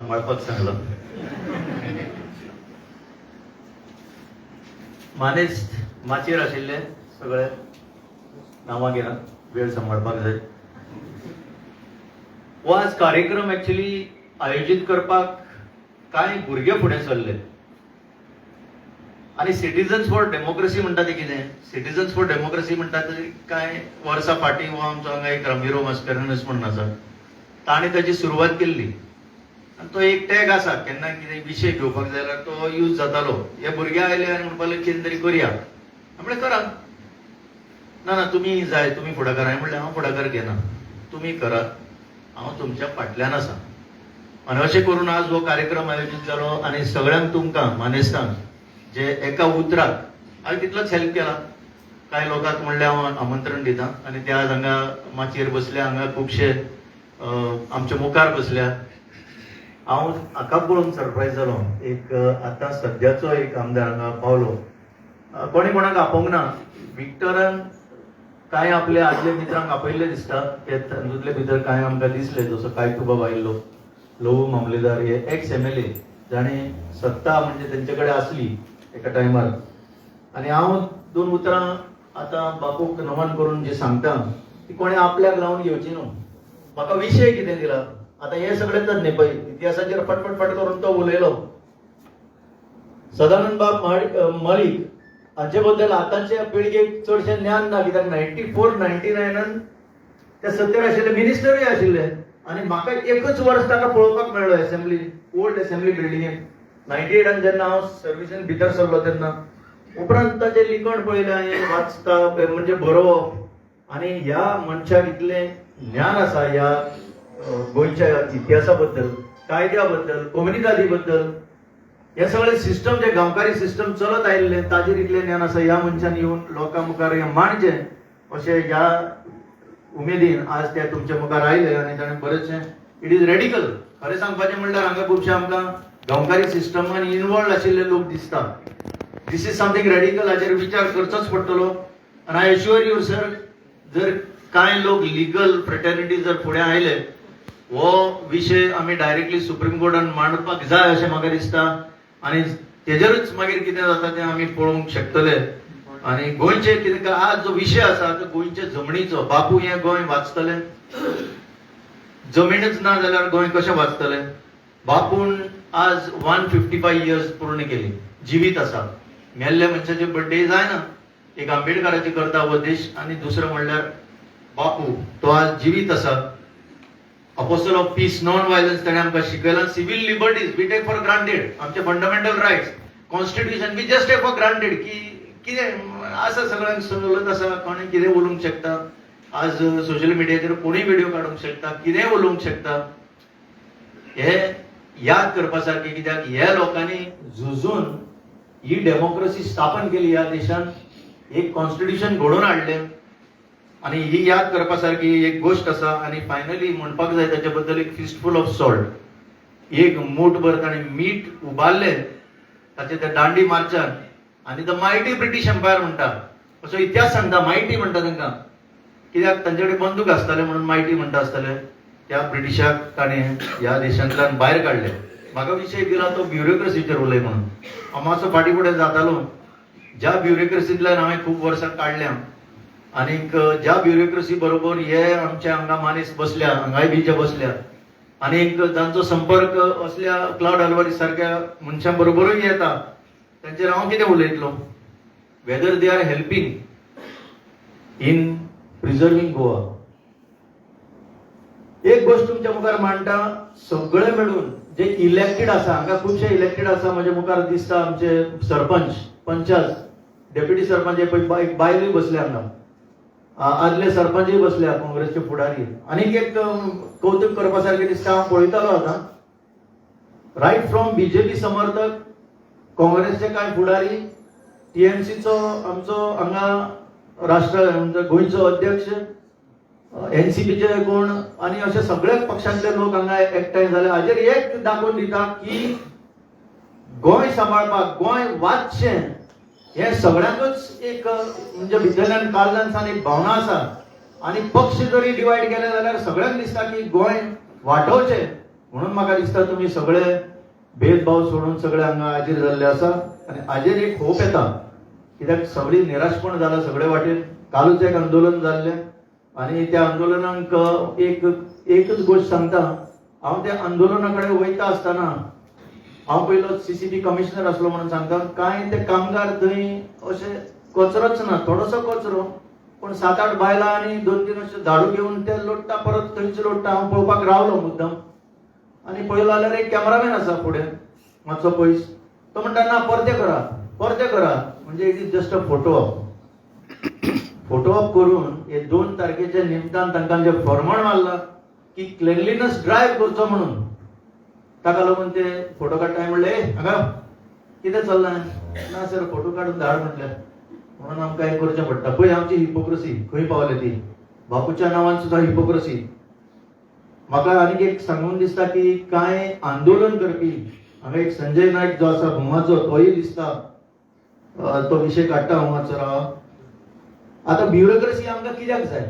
सांभाळपाक सांगलो. मानेस्त माचयेर आशिल्ले सगळे नांवां घेना, वेळ सांबाळपाक जाय. हो आज कार्यक्रम एक्चुअली आयोजीत करपाक कांय भुरगे फुडें सरले आनी सिटीजन्स फॉर डेमोक्रेसी म्हणटा ते कितें? सिटीजन्स फॉर डेमोक्रेसी म्हणटा ते कांय वर्सां फाटीं हो आमचो हांगा एक रामिरो मास्केरेनस म्हणून आसा, ताणें ताची सुरवात केल्ली आनी तो एक टॅग आसा, केन्ना कितें विशय घेवपाक जाय जाल्यार तो यूज जातालो. हे भुरगे आयले आनी म्हणपाक कितें तरी करया. म्हणलें करा. ना ना तुमी जाय, तुमी फुडाकार. हांवें म्हणलें हांव फुडाकार घेना, तुमी करा, हांव तुमच्या फाटल्यान आसा. आनी अशें करून आज हो कार्यक्रम आयोजीत जालो आनी सगळ्यांक तुमकां मानेस्तांक जे एका उतराक हांवें तितलोच हेल्प केला. कांय लोकांक म्हणलें हांव आमंत्रण दितां आनी ते आज हांगा माचयेर बसल्या, हांगा खुबशे आमचे मुखार बसल्या. हांव हाका पळोवन सरप्रायज जालो. एक आतां सद्याचो एक आमदार हांगा पावलो, कोणी कोणाक आपोवंक ना. विक्टरान कांय आपले आदले मित्रांक आपयल्ले दिसता, ते तातूंतले भितर कांय आमकां दिसले, जसो कायतू बाब आयिल्लो, लवू मामलेदार, हे एक्स MLA, जाणें सत्ता म्हणजे तेंचे कडेन आसली एका टायमार. आनी हांव दोन उतरां आतां बापूक नमन करून जी सांगता ती कोणें आपल्याक लावन घेवची न्हू. म्हाका विशय कितें दिला, आतां हे सगळे तर न्ही पळय, इतिहासाचेर फटफट करून तो उलयलो. सदानंद बाब मलीक हाचे बद्दल आतांच्या पिळगेक चडशें ज्ञान ना, कित्याक 94-99 ते सत्तेर आशिल्ले, मिनिस्टरूय आशिल्ले. आनी म्हाका एकच वर्स ताका पळोवपाक मेळ्ळो असेंब्ली, ओल्ड असेंब्ली बिल्डिंगेन 98 जेन्ना हांव सर्विसीन भितर सरलो तेन्ना. उपरांत ताचें लिखण पळयलें हांवें, वाचता म्हणजे बरोवप. आनी ह्या मनशाक इतलें ज्ञान आसा ह्या गोंयच्या इतिहासा बद्दल, कायद्या बद्दल, कम्युनिटी बद्दल, हे सगळे सिस्टम जे गांवकारी सिस्टम चलत आयिल्ले ताजेर इतलें ज्ञान आसा. ह्या मनशान येवन लोकां मुखार हें मांडचें अशें ह्या उमेदीन आज ते तुमच्या मुखार आयले. आनी ताणें बरेचशें, इट इज रेडिकल. खरें सांगपाचें म्हणल्यार हांगा खुबशे आमकां गांवकारी सिस्टमान इनवॉल्ड आशिल्ले लोक दिसता. दिस इज समथींग रेडिकल, हाचेर विचार करचोच पडटलो. आनी आय एश्युअर यू सर, जर कांय लोक लिगल फ्रेटर्निटी जर फुडें आयले, हो विशय आमी डायरेक्टली सुप्रीम कोर्टान मांडपाक जाय अशें म्हाका दिसता. आनी तेजेरूच मागीर कितें जाता तें आमी पळोवंक शकतले. आनी गोंयचे कितें आज जो विशय आसा तो गोंयचे जमनीचो. बापू हें गोंय वाचतलें, जमीनच ना जाल्यार गोंय कशें वाचतलें? बापून आज 155 इयर्स पूर्ण केली, जिवीत आसा. मेल्ल्या मनशाचे बर्थडे जायना. एक आंबेडकराची करता हो देश, आनी दुसरो म्हणल्यार बापू, तो आज जिवीत आसा. Apostle of peace, non violence ताणें आमकां शिकयलां. Civil liberties we take for granted, आमचे fundamental rights, constitution we just take for granted. की कितें आसा, सगळ्यांक सवलत आसा, कोणें कितें उलोवंक शकता. आज सोशल मिडियाचेर कोणूय व्हिडिओ काडूंक शकता, कितेंय उलोवंक शकता. हे याद करपा सारकें, कित्याक ह्या लोकांनी झुजून ही डेमोक्रेसी स्थापन केली ह्या देशान, एक कॉन्स्टिट्यूशन घडोवन हाडलें. आनी ही याद करपा सारकी एक गोष्ट आसा. आनी फायनली म्हणपाक जाय ताचे बद्दल एक फिस्टफूल ऑफ सॉल्ट, एक मूठभर ताणें मीठ उबारलें ताचे त्या दांडी मार्चान. आनी द मायटी ब्रिटीश एम्पायर म्हणटा, असो इतिहास सांगता. मायटी म्हणटा तांकां, कित्याक तांचे कडेन बंदूक आसताले म्हणून मायटी म्हणटा आसतले. त्या ब्रिटिशाक ताणें ह्या देशांतल्यान भायर काडले. म्हाका विशय दिला तो ब्युरोक्रेसीचेर उलय म्हणून. हांव मातसो फाटीं फुडें जातालो. ज्या ब्युरोक्रेसींतल्यान हांवें खूब वर्सां काडल्या, आनीक ज्या ब्युरोक्रेसी बरोबर हे आमचे हांगा मानेस बसल्या, हांगाय बी जे बसल्या, आनीक जांचो संपर्क असल्या क्लाउड अल्वारीस सारक्या मनशां बरोबरूय येता, तांचेर हांव कितें उलयतलो? Whether they are helping in preserving Goa. एक गोष्ट तुमच्या मुखार मांडटा, सगळे मेळून जे इलेक्टेड आसा, हांगा खुबशे इलेक्टेड आसा. म्हजे मुखार दिसता आमचे सरपंच, पंचायत, डेप्युटी सरपंच, एक बायलूय बसल्या हांगा, आदले सरपंचूय बसल्या, काँग्रेसचे फुडारी. आनीक एक कौतुक करपा सारकें दिसता, हांव पळयतालो आतां, रायट फ्रॉम BJP समर्थक, काँग्रेसचे कांय फुडारी, TMCचो आमचो हांगा राष्ट्र गोंयचो अध्यक्ष, NCPचे कोण, आनी अशे सगळे पक्षांतले लोक हांगा एकठांय जाले. हाजेर एक दाखोवन दिता की गोंय सांबाळपाक, गोंय वाचचें, हे सगळ्यांकूच एक म्हणजे भितरल्यान काळजांतल्यान एक भावना आसा. आनी पक्ष जरी डिवायड केले जाल्यार सगळ्यांक दिसता की गोंय वांटोवचें. म्हणून म्हाका दिसता तुम्ही सगळे भेदभाव सोडून सगळे हांगा हाजीर जाल्ले आसा आनी हाजेर एक होप येता, कित्याक सगळी निराशपण जाला सगळे वाटेन. कालूच एक आंदोलन जाल्लें आनी त्या आंदोलनाक एकच गोष्ट सांगता, हांव त्या आंदोलना कडेन वयता आसतना हांव पयलो CCB कमिशनर आसलो म्हणून सांगता, कांय ते कामगार थंय अशे कचरोच ना, थोडोसो कचरो, पण 7-8 बायलां आनी 2-3 अशे झाडू घेवन ते लोटता, परत थंयच लोटता. हांव पळोवपाक रावलो मुद्दम आनी पळयलो जाल्यार एक कॅमेरामॅन आसा फुडें मातसो पयस, तो म्हणटा ना परते करा, म्हणजे it is just a photo of करून हे 2 तारखेच्या निमतान तांकां जे फर्माण मारला की क्लेनलीनेस ड्रायव्ह करचो म्हणून, ताका लागून ते फोटो काडटाय म्हणले हांगा कितें चल्लां, ना सर फोटो काडून धाड म्हटले. म्हणून आमकां हें करचें पडटा. पळय आमची हिपोक्रेसी खंय पावली ती, बापूच्या नांवान सुद्दां हिपोक्रेसी. म्हाका आनीक एक सांगून दिसता की कांय आंदोलन करपी, हांगा एक संजय नायक जो आसा भुमाचो, तोय दिसता तो विशय काडटा भुमाचो. राव आता ब्युरोक्रेसी आमकां कित्याक जाय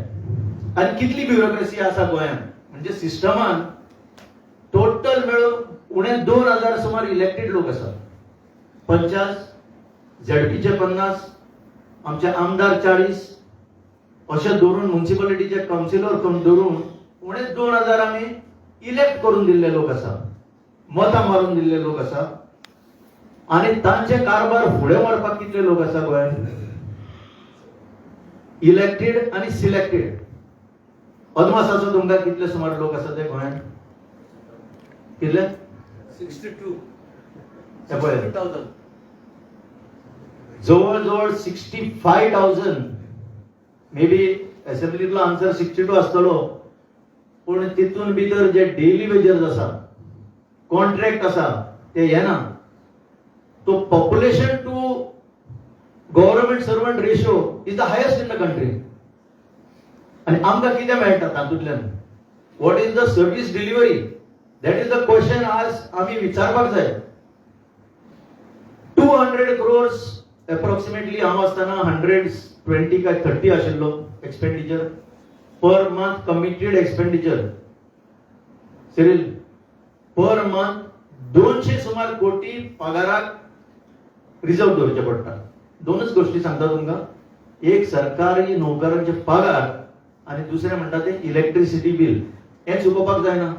आनी कितली ब्युरोक्रेसी आसा गोंयांत, म्हणजे सिस्टमान टोटल मेळून उणे 2000 सुमार इलेक्टेड लोक आसा. 50 ZP चे 50, आमचे आमदार 40, अशें धरून म्युनिसिपालिटीचे कावन्सिलर करून धरून उणे 2000 आमी इलेक्ट करून दिल्ले लोक आसा, मतां मारून दिल्ले लोक आसा. आनी तांचे कारभार फुडें व्हरपाक कितले लोक आसा गोंयांत, इलेक्टेड आनी सिलेक्टेड. अदमासाचो तुमकां कितले सुमार लोक आसा ते गोंयांत, कितले 62 जवळ 65,000. मे बी असेंब्लीतलो आन्सर 62 आसतलो, पूण तितून भितर जे डेली वेजर्स आसा, कॉन्ट्रॅक्ट आसा, ते येना. तो population to government servant ratio is the highest in the country. आणि आमकां कितें मेळटा तातूंतल्यान, what is the service delivery, that is the question आज आमी विचारपाक जाय. 200 crores अप्रॉक्सिमेटली हांव आसतना 120 काय 30 आशिल्लो expenditure per month, committed expenditure सिरील पर मंथ 200 सुमार कोटी पगाराक रिजर्व दवरचे पडटा. 2च गोष्टी सांगता तुमकां, एक सरकारी नोकरांचे पगार आणि दुसरे म्हणटा ते इलेक्ट्रिसिटी बिल. हे चुकोवपाक जायना,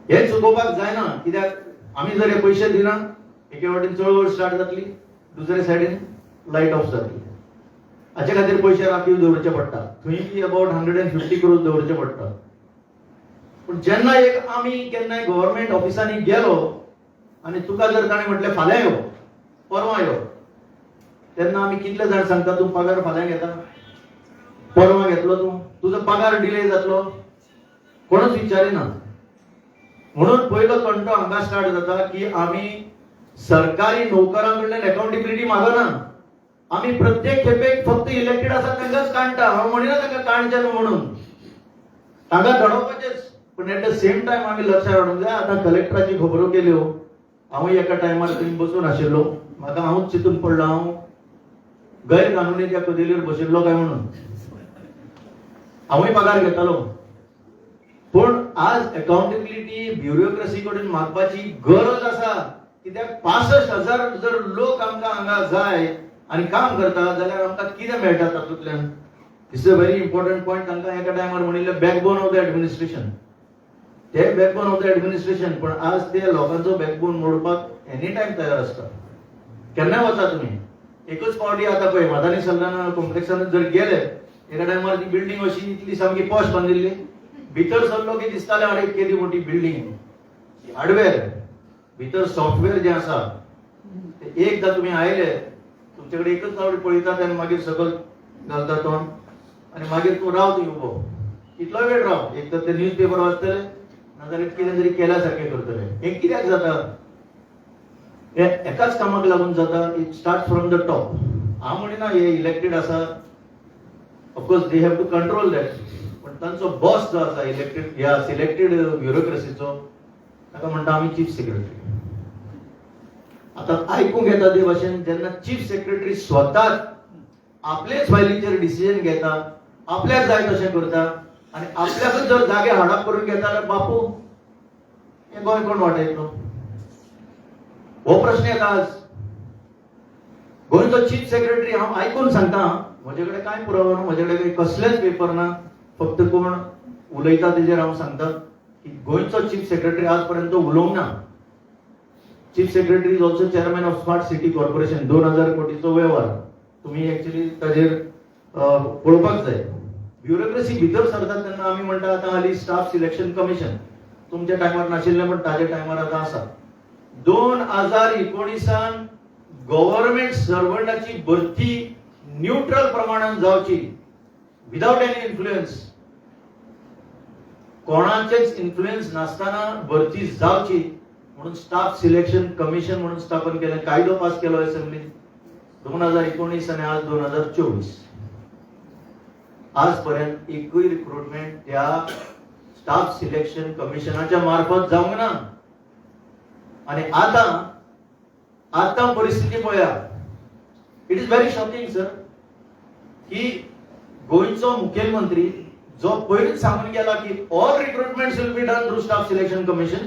हे चुकोवपाक जायना. कित्याक आमी जर हे पयशे दिना, एके वाटेन चळवळ स्टार्ट जातली, दुसरे सायडीन लायट ऑफ जातली. हाचे खातीर पयशे राखीव दवरचे पडटा. थंय अबाउट 150 crores दवरचे पडटा. पूण जेन्ना एक आमी केन्नाय गव्हर्नमेंट ऑफिसांनी गेलो आनी तुका जर ताणें म्हटलें फाल्यां यो, परवां यो, तेन्ना आमी कितले जाण सांगता तूं पगार फाल्यां घेता, परवां घेतलो तूं, तुजो पगार डिले जातलो, कोणूच विचारिना. म्हणून पयलो तंटो हांगा स्टार्ट जाता की आमी सरकारी नोकरां कडल्यान अकाउंटेबिलिटी मागना. आमी प्रत्येक खेपेक फक्त इलेक्टेड आसा तांकांच काडटा. हांव म्हणिना तांकां काडचें न्हू म्हणून, तांकां घडोवपाचेच. पण एट द सेम टायम आमी लक्षात हाडूंक जाय, आतां कलेक्टराची खबरो केल्यो, हांवूय एका टायमार थंय बसून आशिल्लो, म्हाका हांवूच चिंतून पडलो हांव गैर कानुनी त्या कदेलीर बशिल्लो काय म्हणून. हांवूय पगार घेतालो. पूण आज अकाउंटेबिलिटी ब्युरोक्रेसी कडेन मागपाची गरज आसा. कित्याक 65,000 जर लोक आमकां हांगा जाय आनी काम करता जाल्यार आमकां कितें मेळटा तातूंतल्यान. This is a very important point. तांकां एका टायमार म्हणिल्लें बॅकबोन ऑफ द एडमिनिस्ट्रेशन. ते बॅकबोन ऑफ द एडमिनिस्ट्रेशन, पण आज ते लोकांचो बॅकबोन मोडपाक एनी टायम तयार आसता. केन्नाय वता तुमी. एकच पावटी आतां पळय मादानी सल्लान कॉम्प्लेक्सान जर गेले, एका टायमार ती बिल्डींग अशी इतली सामकी पॉश बांदिल्ली, भितर सरलो की दिसतालें अरे केदी मोठी बिल्डींग. हार्डवेअर भितर सॉफ्टवेअर जे आसा ते एकदा तुमी आयले, तुमचे कडेन एकच फावटी पळयतात आनी मागीर सकयल घालता तोंड आनी मागीर तूं राव थंय उबो. इतलो वेळ राव. एक तर ते न्यूजपेपर वाचतले, नाजाल्यार कितें तरी केल्या सारकें करतले. हे कित्याक जाता? हे एकाच कामाक लागून जाता. It start from the top. हांव म्हणिना हे इलेक्टेड आसा, of course they have to control that, पण तांचो बॉस जो आसा इलेक्टेड ह्या सिलेक्टेड ब्युरोक्रेसीचो, ताका म्हणटा आमी चीफ सेक्रेटरी. आता आयकूंक येता ते भाशेन जेन्ना चीफ सेक्रेटरी स्वताच आपलेच फायलीचेर डिसिजन घेता, आपल्याक जाय तशें करता आनी आपल्याकच जर जागे हाडप करून घेता जाल्यार बापू हे गोंय कोण वाटयतलो? हो प्रश्न येता आज. गोंयचो चीफ सेक्रेटरी हांव आयकून सांगता, म्हजे कडेन कांय पुरावो ना, म्हजे कडेन कसलेच पेपर ना, फक्त कोण उलयता तेजेर हांव सांगता की गोंयचो चीफ सेक्रेटरी आज पर्यंत उलोवंक ना. Chief secretary is also chairman of smart city corporation, 2000 कोटीचो व्यवहार. तुम्ही ऍक्च्युअली ताजेर पळोवपाक जाय. ब्युरोक्रेसी भितर सरतात तेन्ना आमी म्हणटा आतां हालीं स्टाफ सिलेक्शन कमिशन, तुमच्या टायमार नाशिल्लें पण ताजे टायमार आतां आसा. 2019 गव्हर्नमेंट सर्वंटाची भरती न्यूट्रल प्रमाणात जावची, विदाउट एनी इन्फ्लुएन्स, कोणाचेच इन्फ्लुएन्स नासताना भरती जावची म्हणून स्टाफ सिलेक्शन कमिशन म्हणून स्थापन केलें. कायदो पास केलो असेंब्लीन 2019 आणि आज 2024. आजपर्यंत एकूय रिक्रुटमेंट त्या स्टाफ सिलेक्शन कमिशनाच्या मार्फत जावंक ना. आणि आता परिस्थिती पळया. It is very shocking sir की गोंयचो मुखेलमंत्री जो पयलींच सांगून गेला की all recruitments will be done through staff selection commission,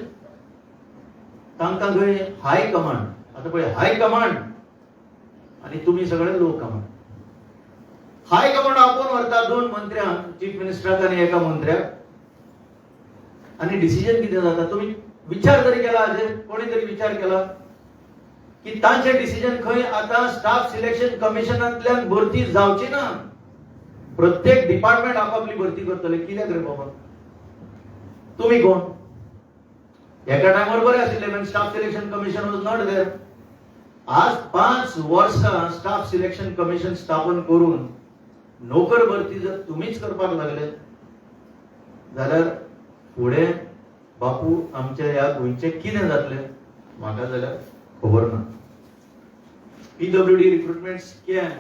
तांकां थंय हाय कमांड, आता पळय हाय कमांड आणि तुम्ही सगळे लो कमांड. हाय कमांड आपोवन व्हरता 2 मंत्र्यांक, चीफ मिनिस्टराक आणि एका मंत्र्याक, आणि डिसिजन कितें जाता? तुम्ही विचार तरी केला हाजेर? कोणी तरी विचार केला की तांचे डिसिजन खंय आता स्टाफ सिलेक्शन कमिशनांतल्यान भरती जावची ना, प्रत्येक डिपार्टमेंट आपापली भरती करतले? कित्याक रे बाबा? तुम्ही कोण? एका टायमार बरे आशिल्ले पण staff selection commission was not there. आज 5 वर्सां स्टाफ सिलेक्शन कमिशन स्थापन करून नोकर भरती जर तुम्हीच करपाक लागले जाल्यार फुडें बापू आमच्या ह्या गोंयचे कितें जातले म्हाका जाल्यार खबर ना. पीडब्ल्यूडी रिक्रुटमेंट स्कॅम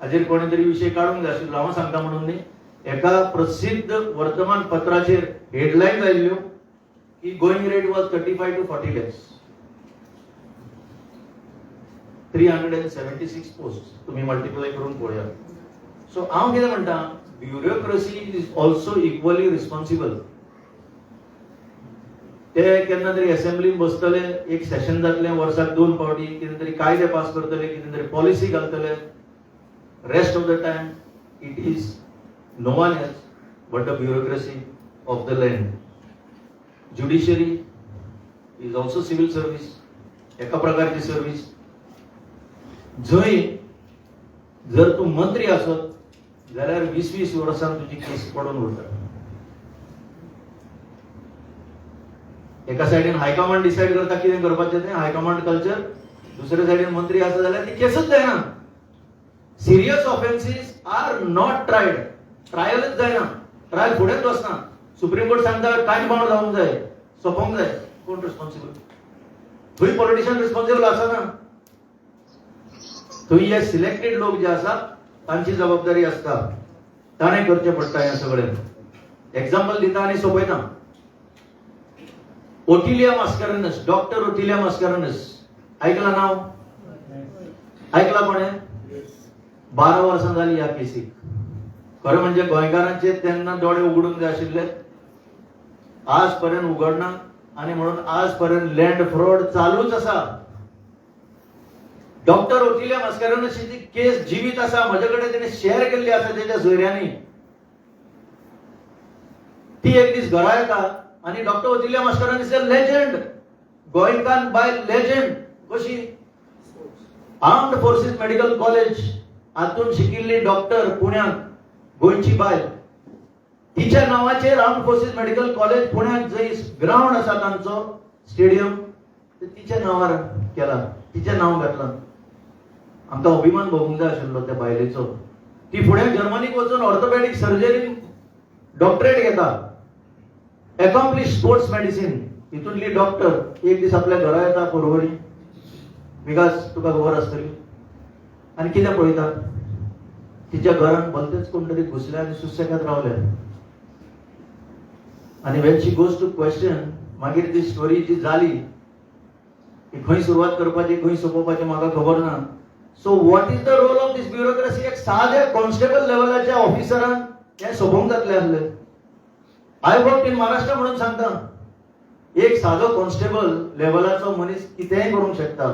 हाजेर कोणे तरी विशय काडूंक जाय आशिल्लो. हांव सांगता म्हणून न्ही, एका प्रसिद्ध वर्तमानपत्राचेर हेडलायन आयिल्ल्यो की going rate was 35 to 40 lakhs, 376 post. तुम्ही मल्टिप्लाय करून पळया. सो हांव कितें म्हणटा, bureaucracy is also equally responsible. ते केन्ना तरी असेंब्लीन बसतले, एक सेशन जातले वर्साक 2 फावटी, कितें तरी कायदे पास करतले, कितें तरी पॉलिसी घालतले. Rest of the time it is no one else but the bureaucracy of the land. Judiciary is also civil service, एका प्रकारची सर्व्हिस. जंय जर तू मंत्री आसत जाल्यार 20-20 वर्सां तुजी केस पडून उरता. एका सायडीन हायकमांड डिसाइड करता कितें करपाचें तें, हायकमांड कल्चर. दुसऱ्या सायडीन मंत्री आसा जाल्यार ती केसच जायना. Serious offences are not tried, ट्रायलच जायना, ट्रायल फुडेंच वचना. सुप्रीम कोर्ट सांगता टायम बाउंड जावंक जाय, सोंपोवंक जाय. कोण रिस्पॉन्सिबल? थंय पॉलिटिशियन रिस्पॉन्सिबल आसना. थंय हे सिलेक्टेड लोक जे आसा तांची जबाबदारी आसता, ताणें करचें पडटा हें सगळें. एक्झाम्पल दिता आनी सोंपयता. ओटिलिया मास्कारेनस, डॉक्टर ओटिलिया मास्कारेनस, ऐकला नाव? ऐकला कोणे? 12 वर्सां जाली ह्या केसीक. खरें म्हणजे गोंयकारांचे तेन्ना दोळे उगडूंक जाय आशिल्ले, आज पर्यंत उगडना. आणि म्हणून आज पर्यंत लँड फ्रॉड चालूच आसा. डॉक्टर ओटिलिया मास्कारेनसची केस जिवीत आसा. म्हजे कडेन तेणे शेअर केल्ली आसा तेच्या सोयऱ्यांनी. ती एक दीस घरा येता आणि doctor Otilia Mascarenhas is a legend, गोंयकान बाय लेजंड. कशी? आर्म्ड फोर्सेस मेडिकल कॉलेज हातून शिकिल्ली डॉक्टर, पुण्यात, गोंयची बायल. तिच्या नावाचेर आर्म्ड फोर्सेस मेडिकल कॉलेज पुण्यात जंय ग्राउंड आसा तांचो स्टेडियम, तिच्या नावार केला, तिचें नाव घातलां. आमकां अभिमान भोगूंक जाय आशिल्लो त्या बायलेचो. ती फुडें जर्मनीक वचून ऑर्थोपॅडिक सर्जरीन डॉक्टरेट घेता, अकॉम्प्लिश स्पोर्ट्स मेडिसिन. हितूंतली डॉक्टर एक दीस आपल्या घरा येता परवरी. विकास तुका खबर आसतली. आनी कितें पळयता? तिच्या घरान भलतेच कोण तरी घुसले आनी सुसेगाद रावले. आणि when she goes to question, मागीर ती स्टोरी जी जाली की खंय सुरवात करपाची खंय सोंपोवपाचें म्हाका खबर ना. So what is the role of this bureaucracy? एक सादे कॉन्स्टेबल लेवलाच्या ऑफिसरान हें सोंपोवंक जातलें आसलें. आय वर्क इन महाराष्ट्र म्हणून सांगता. एक साधो कॉन्स्टेबल लेवलाचो मनीस कितेंय करूंक शकता.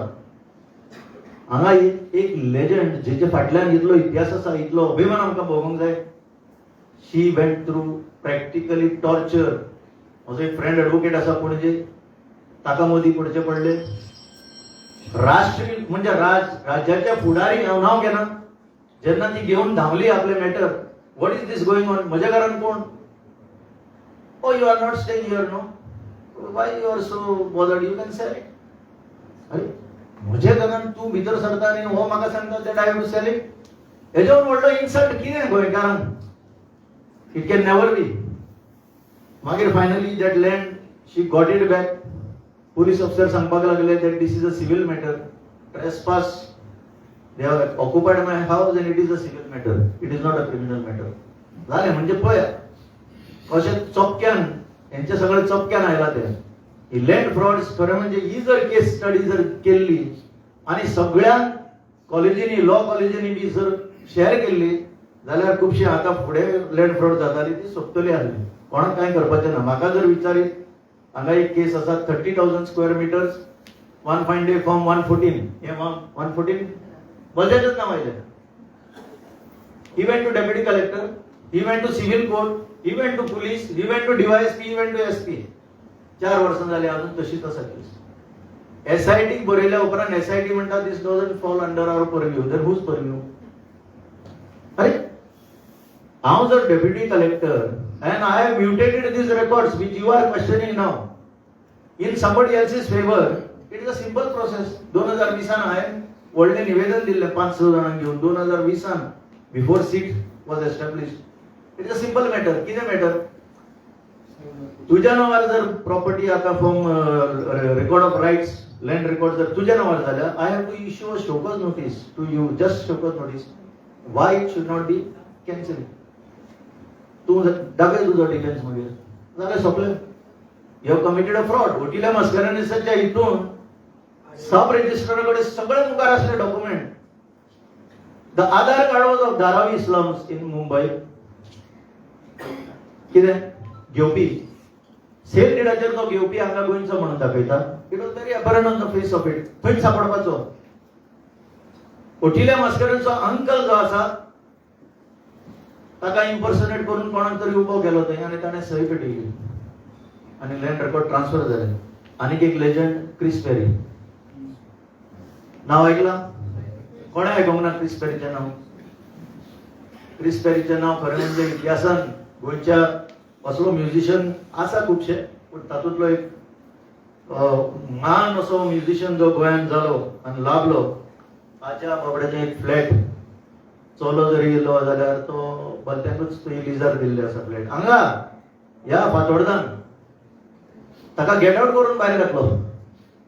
हांगा एक लेजंड जेचे फाटल्यान इतलो इतिहास आसा, इतलो अभिमान आमकां भोगूंक जाय. शी वेंट थ्रू प्रॅक्टिकली टॉर्चर. म्हजो एक फ्रेंड एडवोकेट आसा पणजे, ताका मोदी पडचे पडले. राष्ट्रीय म्हणजे राज्याच्या फुडारी नाव घेना, जेन्ना ती घेऊन धांवली आपले matter, what is this going on, म्हज्या घरान कोण, oh you are not staying here, no, why you are so bothered, you can say it. अरे म्हज्या घरान तूं भितर सरता आनी हो म्हाका सांगता that I have to sell it. हेजेवन व्हडलो इन्सल्ट कितें गोंयकारांक. It can never be. मागीर finally that land she got it back. Police officer सांगपाक लागले that this is a civil matter, trespass, they have occupied my house and it is a civil matter, it is not a criminal matter. झाले म्हणजे पळया कशें चपक्यान यांचे सगळे चपक्यान आयला ते. ही लँड फ्रॉड्स खरें म्हणजे ही जर केस स्टडी जर केल्ली आनी सगळ्यां कॉलेजींनी, लॉ कॉलेजींनी बी जर शेअर केल्ली जाल्यार खुबशी आतां फुडें लँड फ्रॉड जाताली ती सोंपतली आसली. कोणाक कांय करपाचें ना. म्हाका जर विचारीत, हांगा एक केस आसा 30,000 square metres, one fine day form 114, हे 114 बजेटच नाव आयलें. He went to deputy collector, he went to civil court, he went to police, he went to DYSP, he went to SP. 4 वर्सां जाली अजून तशीच आसा केस. एसआयटी बरयल्या उपरांत एसआयटी म्हणटा this doesn't fall under our purview. Then whose purview? अरे हांव जर deputy collector and I have mutated these records which you are questioning now in somebody else's favor, it is a simple process. 2020 हांवें व्हडलें निवेदन दिल्लें 5-6 जाणांक घेवन 2020 before SIT was established. It is a simple matter. कितें matter? तुज्या नांवार जर प्रॉपर्टी आतां from record of rights, land record जर तुज्या नांवार जाल्यार I have to issue a show cause notice to you, just show cause notice. Why it should not be cancel. तूं दाखय तुजो डिफेन्स मागीर, जाल्यार सोंपलें. You have committed a fraud. Otilia मस्करानिसाच्या हितून सब रजिस्ट्रारा कडेन सगळे मुखार आसले document. The Aadhaar card was of Dharavi slums in Mumbai. कितें घेवपी सेल डीडाचेर तो घेवपी हांगा गोंयचो म्हणून दाखयता. It was very apparent on the face of it. खंय सापडपाचो? ओटिल्या मस्करांचो अंकल जो आसा ताका इम्पर्सनेट करून कोणाक तरी उबो केलो थंय आनी ताणें सही पेटयली आनी लँड रेकॉर्ड ट्रान्सफर जाले. आनीक एक लेजंड क्रिस पेरी नाव ऐकला? कोणे आयकूंक ना क्रिस पेरीचें नाव? क्रिस पेरीचें नाव खरें म्हणजे इतिहासान गोंयच्या असलो म्युझिशियन आसा खुबशे, पूण तातूंतलो एक महान असो म्युझिशियन जो गोंयांत जालो आनी लाभलो, ताच्या बाबड्याचें एक फ्लॅट चलो जरी येयलो जाल्यार तो भलत्याकूच लिजार दिल्ले आसा फ्लॅट हांगा ह्या फातोर्डान. ताका गेट आउट करून भायर घातलो.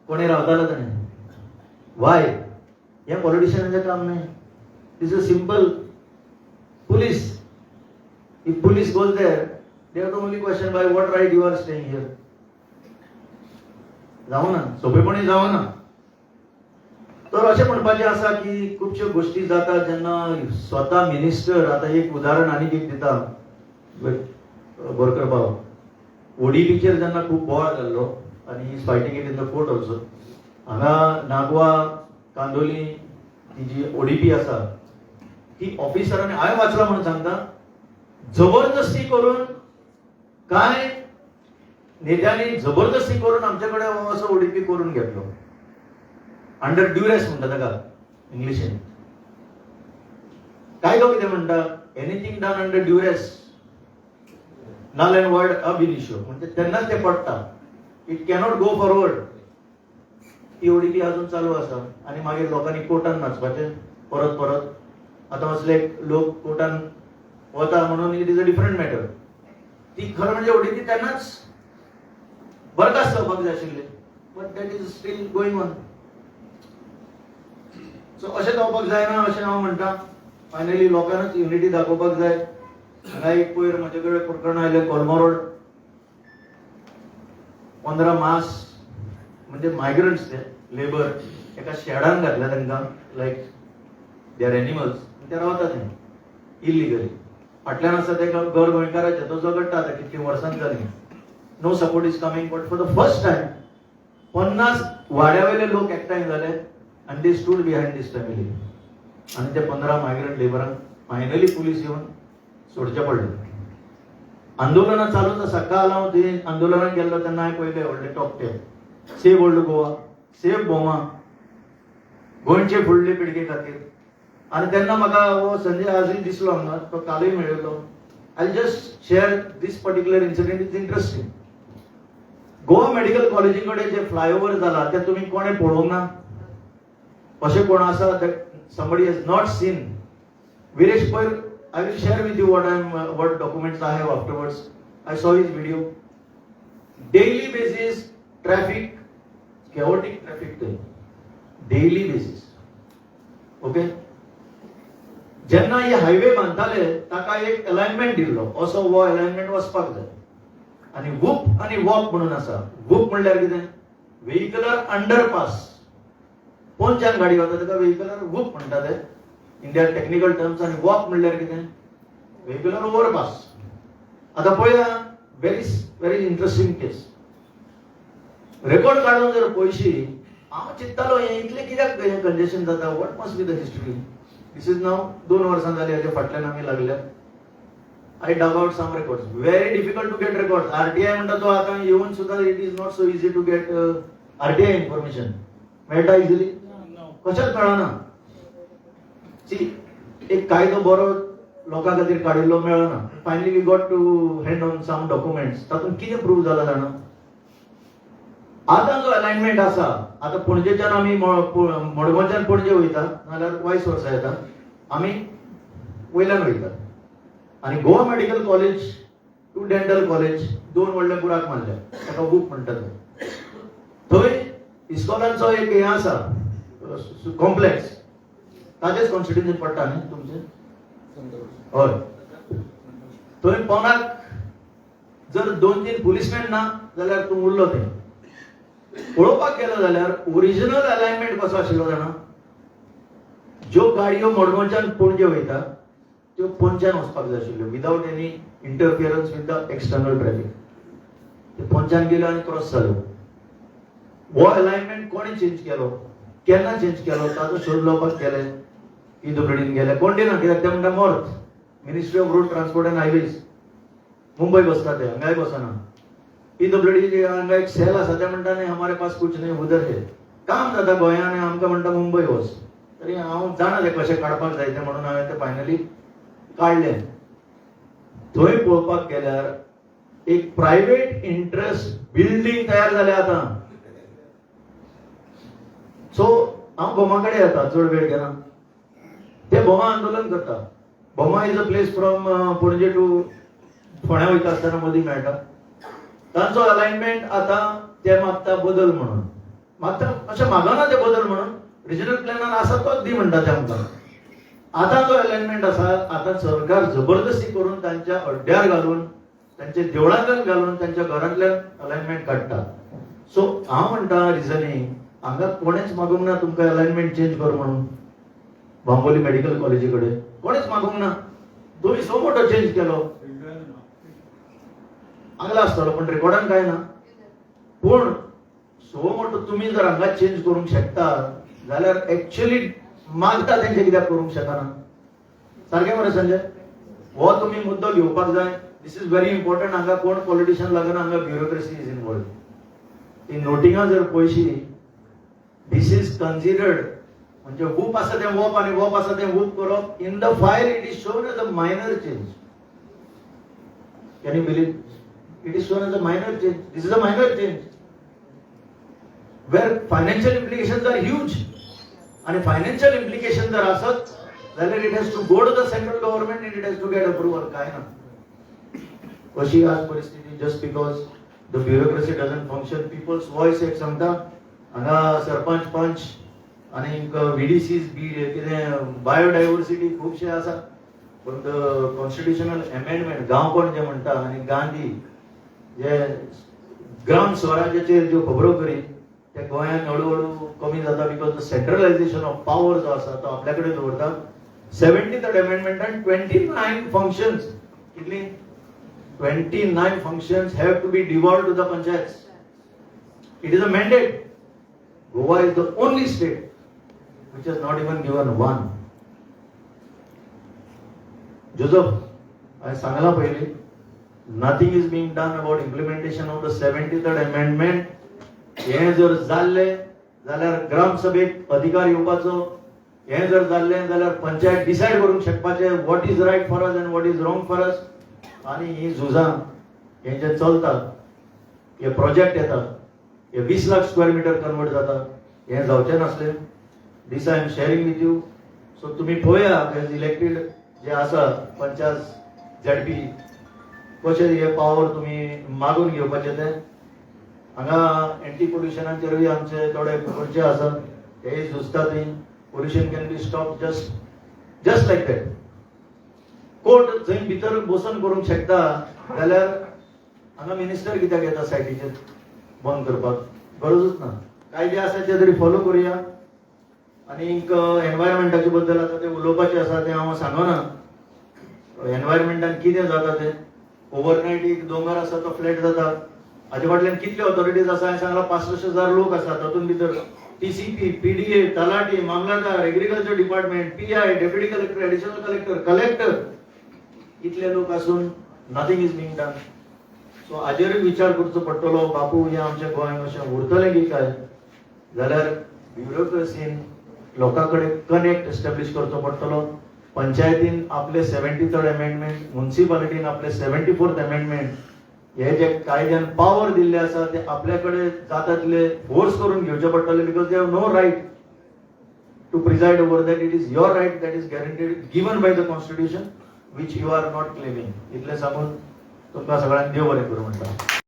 कोणी रावतालो ताणें. वाय? हे पॉलिटिशियनाचें काम न्ही. This is simple. Police, if police goes there, they have to only question by what right you are staying here. जावना, सोंपेपणी जावना. तर अशें म्हणपाचें आसा की खुबश्यो गोश्टी जाता जेन्ना स्वता मिनिस्टर. आतां एक उदाहरण आनीक एक दिता बोरकर भाव. ओडीपीचेर जेन्ना खूब बोवाळ जाल्लो आनी he is fighting it in the court also. हांगा नागवा कांदोली ही जी ओडीपी आसा ती ऑफिसरांनी हांवें वाचला म्हणून सांगता जबरदस्ती करून कांय नेत्यांनी जबरदस्ती करून आमचे कडेन हो असो ओडीपी करून घेतलो. अंडर ड्युरेस म्हणटा ताका इंग्लिशीन. काय तो कितें म्हणटा? Anything done under duress null and void ab initio. म्हणजे तेन्नाच ते पडटा. It cannot go forward. ती ओडीपी अजून चालू आसा आनी मागीर लोकांनी कोर्टान नाचपाचें परत परत. आतां असले लोक कोर्टान वता म्हणून it is a different matter. ती खरें म्हणजे ओडीपी तेन्नाच बरखास्त जावपाक जाय आशिल्ली, but that is steel going on. So अशें जावपाक जायना अशें हांव म्हणटा. फायनली लोकांनाच युनिटी दाखोवपाक जाय. हांगा एक पयर म्हजे कडेन प्रकरण आयलें कोलमा रोड. 15 मास म्हणजे मायग्रंट्स ते लेबर एका शेडान घातल्या तांकां लायक दे आर एनिमल्स. ते रावता थंय इल्लिगली. फाटल्यान आसा ते घर गोंयकाराचे तो झगडटा आतां कितलीं वर्सां जालीं. No support is coming, but for the first time 50 वाड्यावेले लोक एकठांय झाले आणि they stood behind this family. आणि ते 15 मायग्रंट लेबरांक फायनली पुलीस येऊन सोडचे पडले. आंदोलनां चालूच आसा. काल हांव थंय आंदोलनाक गेल्लो तेन्ना हांवें पयलें व्हडलें टॉपटे सेव ओल्ड गोवा, सेव बोमा, गोंयचे फुडले पिळगे खातीर. आणि तेन्ना म्हाका हो संजय आजूय दिसलो हांगा, तो कालूय मेळिल्लो. I just share this particular incident. Is interesting. Goa medical कॉलेजी कडेन जे फ्लायओव्हर जाला ते तुमी कोणें पळोवंक ना? अशें कोण आसा that somebody has not seen? Viresh Pair, I will share with you what documents I have afterwards. I saw his video. Daily basis traffic, chaotic traffic there. Daily basis. Okay? जेन्ना हे हायवे बांदताले ताका एक alignment दिल्लो, असो हो alignment वचपाक जाय. आणि वूप आणि वॉक म्हणून आसा. वूप म्हणल्यार कितें? व्हेहिकलर अंडरपास. पोंच्यान गाडी वता ताका व्हेहिकलर वूप म्हणटा ते इंडिया टेक्निकल टर्म्स. आणि वॉक म्हणल्यार कितें? व्हेहिकलर ओव्हरपास. आता पळया, व्हेरी इंटरेस्टिंग केस. रेकॉर्ड काढून जर पळयशी, हांव चिंततालो हें इतलें कित्याक कंजेशन जाता? What must be the history? This is नाव 2 वर्सां जाली हाचे फाटल्यान आमी लागल्या. I dug out some records. Very difficult to get records. RTI म्हणटा तो आतां येवन सुद्दां it is not so easy to get RTI information. मेळटा इझिली? कशाच मेळना. एक कायदो बरो लोकां खातीर काडिल्लो मेळना. Finally we got to hand on some documents. तातूंत कितें प्रूव्ह जाला जाणा? आतां जो अलायनमेंट आसा, आतां पणजेच्यान आमी मडगांवच्यान पणजे वयता नाल्यार वायस वर्सा येता, आमी वयल्यान वयता. आणि Goa medical college to dental college 2 व्हडले बुराक मारल्या. ताका वूप म्हणटात. थंय इस्कॉलांचो एक हें आसा कॉम्प्लेक्स. ताजेच कॉन्स्टिट्युएन्सीन पडटा न्ही तुमचे? हय. थंय पोंदाक जर 2-3 पुलिसमॅन ना जाल्यार तूं उरलो थंय. पळोवपाक गेलो जाल्यार ओरिजिनल अलायनमेंट कसो आशिल्लो जाणा? ज्यो गाडयो मडगांवच्यान पणजे वयता त्यो पोंच्यान वचपाक जाय आशिल्ल्यो without any interference with the external traffic. ते पोंच्यान गेल्यो आनी क्रॉस जाल्यो. हो अलायनमेंट कोणी चेंज केलो? केन्ना चेंज केलो? ताचो शोध लावपाक गेले. पीडब्ल्यूडीन गेले. कोण दिना? कित्याक ते म्हणटा मॉर्थ ministry of road transport and highways. Mumbai बसता ते, हांगाय बसना. पीडब्ल्यूडी हांगा एक सेल आसा ते म्हणटा न्ही हमारे पास कुछ नहीं उधर है. काम जाता गोंयांत आनी आमकां म्हणटा मुंबय वच. तरी हांव जाणा ते कशें काडपाक जाय ते म्हणून हांवें ते फायनली काडलें. थंय पळोवपाक गेल्यार एक प्रायव्हेट इंटरेस्ट बिल्डींग तयार जाल्या आतां. सो हांव बोमा कडेन येता चड वेळ घेना. ते बोमा आंदोलन करता. बोमा इज अ प्लेस फ्रॉम पणजे टू फोंड्या वयता आसतना मदीं मेळटा. तांचो अलायनमेंट आतां ते मागता बदल म्हणून. मागता अशें मागना ते बदल म्हणून. रिजनल प्लॅनार आसा तोच दी म्हणटा ते आमकां. आतां जो अलायनमेंट आसा आतां सरकार जबरदस्ती करून तांच्या अड्ड्यार घालून तांचे देवळांतल्यान घालून तांच्या घरांतल्यान अलायनमेंट काडटा. सो हांव म्हणटा रिजनिंग हांगा कोणेच मागूंक ना तुमकां अलायनमेंट चेंज कर म्हणून. बांबोली मेडिकल कॉलेजी कडेन कोणेच मागूंक ना. तुमी सो मोठो चेंज केलो. आगला आसतलो पण रेकॉर्डान काय ना. पूण सो मोठो तुमी जर हांगा चेंज करूंक शकता जाल्यार एक्चुअली मागता तेंचे कित्याक करूंक शकना? सारकें मरे संजय? हो तुमी मुद्दो घेवपाक जाय. दिस इज व्हेरी इम्पॉर्टंट. हांगा कोण पॉलिटिशियन लागना. हांगा ब्युरोक्रेसी इज इनवॉल्ड. ती नोटिंगा जर पळयशी दिस इज कन्सिडर्ड म्हणजे वूप आसा तें वॉप आनी वॉप आसा तें वूप करप. In the file it is shown as a minor change. Can you believe? It is shown as a minor change. This is a minor change. Where financial implications are huge. And financial implications are asat, then it has to go to the central government and it has to get approval. काय ना? कशी आज परिस्थिती just because the bureaucracy doesn't function. People's voice एक सांगता. हांगा सरपंच पंच आणि VDCs बी कितें बायोडायव्हर्सिटी खूबशे आसा. पण कॉन्स्टिट्युशनल अमेंडमेंट गांव कोण जे म्हणटा आनी गांधी जे ग्राम स्वराज्याचेर ज्यो खबरो करी ते गोंयांत हळूहळू कमी जाता. बिकॉज द सेंट्रलायझेशन ऑफ पॉवर जो आसा तो आपल्या कडेन दवरता. 73rd अमेंडमेंटान 29 फंक्शन्स कितली 29 functions have to be devolved to the panchayats. It is a mandate. Goa is the only state which has not even given one. Joseph, I सांगला पहिले, nothing is being done about implementation of the 73rd amendment. हे जर जाल्ले जाल्यार ग्राम सभेक अधिकार येवपाचो, हे जर जाल्ले जाल्यार पंचायत डिसाइड करूंक शकपाचे what is right for us and what is wrong for us. आणि ही झुजां हे जे चलतात, हे प्रोजेक्ट येतात, हे 20 लाख स्क्वेअर मीटर कन्वर्ट जातात, हे जावचे नासले. This I am sharing with you. So तुम्ही पळया इलेक्टेड जे आसा पंचायत झेडपी कशे हे पावर तुम्ही मागून घेवपाचे ते. हांगा एंटी पोल्युशनाचेरूय आमचे थोडे करचे आसा, तेय झुजतात. Pollution can be stop just like that. Court जंय भितर बसून करूंक शकता जाल्यार हांगा मिनिस्टर कित्याक येता सायटीचेर बंद करपाक? गरजूच ना. कायदे आसा ते तरी फॉलो करुया. आनीक एनवायरमेंटाचे बद्दल आतां ते उलोवपाचें आसा तें हांव सांगना. एनवायरमेंटान कितें जाता तें ओवरनायट एक दोंगर आसा तो फ्लॅट जाता. हाजे फाटल्यान कितले ऑथॉरिटीज आसा हांवें सांगला 500,000 लोक आसा. तातूंत भितर TCP, PDA, talathi, mamlatdar, agriculture department, PI, deputy collector, additional collector, collector, इतले लोक आसून nothing is being done. So हाजेरूय विचार करचो पडटलो. बापू हे आमच्या गोंयांत अशें उरतलें की काय? जाल्यार ब्युरोक्रेसीन लोकां कडेन कनेक्ट एस्टॅब्लिश करचो पडटलो. पंचायतीन आपले 73rd अमेंडमेंट, म्युनिसिपालिटीन आपले 74th अमेंडमेंट, हे जे कायद्यान पावर दिल्ले आसा ते आपल्या कडेन जाता तितले फोर्स करून घेवचे पडटले. Because they have no right to preside over that. It is your right that is guaranteed given by the constitution which you are not claiming. इतले सांगून तुमकां सगळ्यांक देव बरें करूं म्हणटा.